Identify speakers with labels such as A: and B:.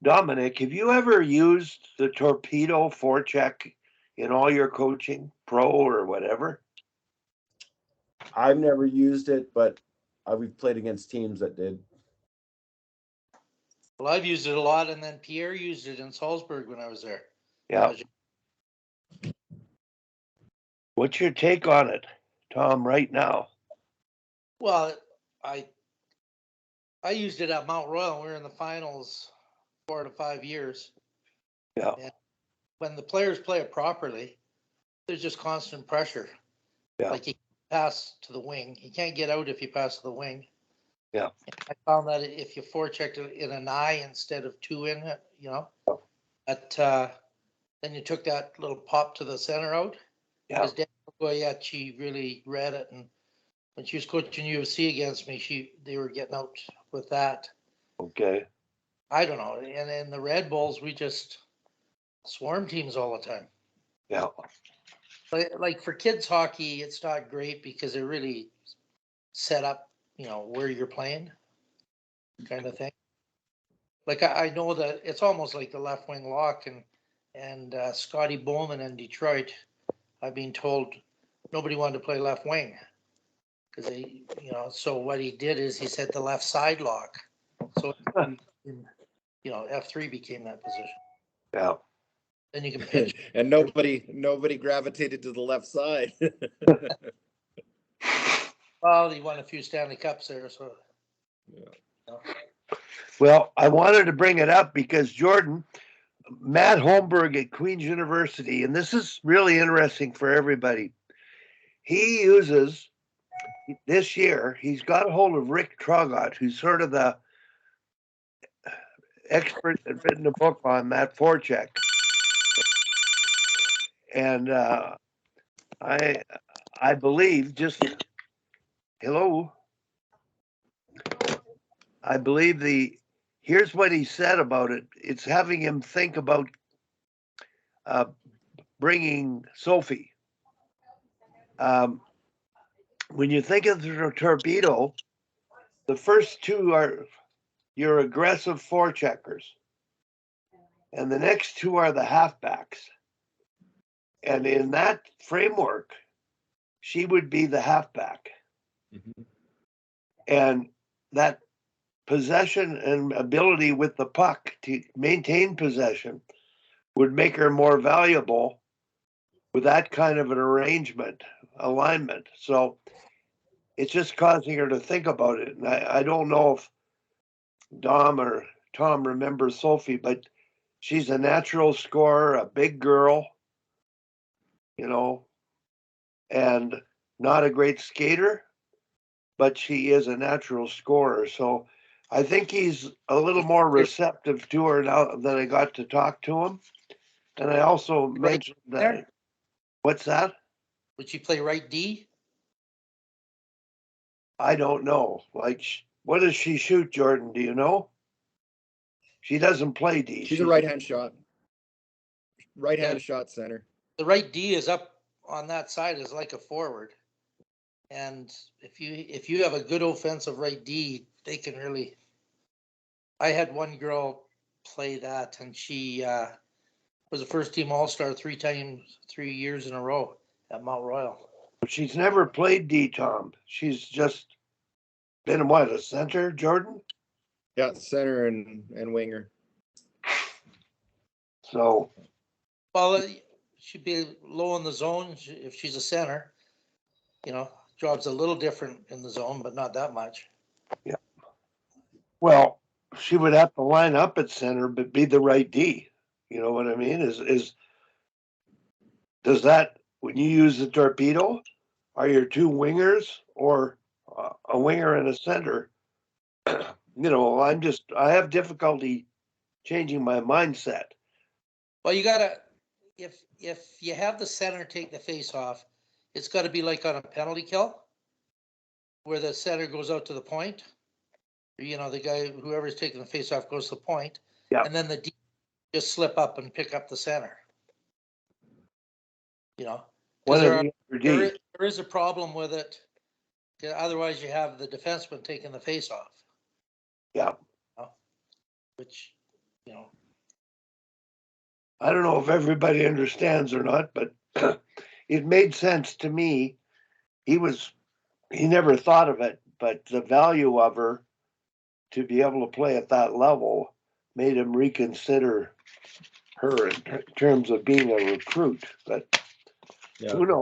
A: Dominic, have you ever used the torpedo forecheck in all your coaching, pro or whatever?
B: I've never used it, but we've played against teams that did.
C: Well, I've used it a lot, and then Pierre used it in Salzburg when I was there.
A: Yeah. What's your take on it, Tom, right now?
C: Well, I used it at Mount Royal. We were in the finals 4 to 5 years.
A: Yeah.
C: And when the players play it properly, there's just constant pressure.
A: Yeah.
C: Like you pass to the wing. You can't get out if you pass to the wing.
A: Yeah.
C: I found that if you forechecked it in an eye instead of two in, that then you took that little pop to the center out.
A: Yeah.
C: Because Dan Goyechi really read it, and when she was coaching UFC against me, they were getting out with that.
A: Okay.
C: I don't know. And in the Red Bulls, we just swarm teams all the time.
A: Yeah.
C: Like for kids hockey, it's not great because it really set up, where you're playing, kind of thing. Like I know that it's almost like the left wing lock and Scotty Bowman in Detroit. I've been told nobody wanted to play left wing because So what he did is he set the left side lock. So F3 became that position.
A: Yeah.
C: Then you can pitch.
B: And nobody gravitated to the left side.
C: Well, he won a few Stanley Cups there, so.
B: Yeah.
A: Well, I wanted to bring it up because Jordan, Matt Holmberg at Queen's University, and this is really interesting for everybody. He uses this year, he's got a hold of Rick Traugott, who's sort of the expert that written a book on that forecheck. And I believe I believe here's what he said about it. It's having him think about bringing Sophie. When you think of the torpedo, the first two are your aggressive forecheckers, and the next two are the halfbacks. And in that framework, she would be the halfback.
B: Mm-hmm.
A: And that possession and ability with the puck to maintain possession would make her more valuable with that kind of an alignment. So it's just causing her to think about it. And I don't know if Dom or Tom remembers Sophie, but she's a natural scorer, a big girl, and not a great skater, but she is a natural scorer. So I think he's a little more receptive to her now that I got to talk to him. And I also mentioned that. What's that?
C: Would she play right D?
A: I don't know. Like, what does she shoot, Jordan? Do you know? She doesn't play D.
B: She's a right-hand shot. Right-hand shot center.
C: The right D is up on that side is like a forward. And if you have a good offensive right D, they can really. I had one girl play that, and she was a first-team All-Star 3 years in a row at Mount Royal.
A: She's never played D, Tom. She's just been a center, Jordan?
B: Yeah, center and winger.
A: So.
C: Well, she'd be low in the zone if she's a center. Job's a little different in the zone, but not that much.
A: Yeah. Well, she would have to line up at center, but be the right D. You know what I mean? Does that, when you use the torpedo, are your two wingers or a winger and a center? I have difficulty changing my mindset.
C: Well, you gotta, if you have the center take the face off, it's got to be like on a penalty kill, where the center goes out to the point. The guy, whoever's taking the face off, goes to the point, and then the D just slip up and pick up the center. There is a problem with it. Otherwise, you have the defenseman taking the face off.
A: Yeah.
C: Which you know.
A: I don't know if everybody understands or not, but it made sense to me. He never thought of it, but the value of her to be able to play at that level made him reconsider her in terms of being a recruit. But
B: Yeah.
A: who knows?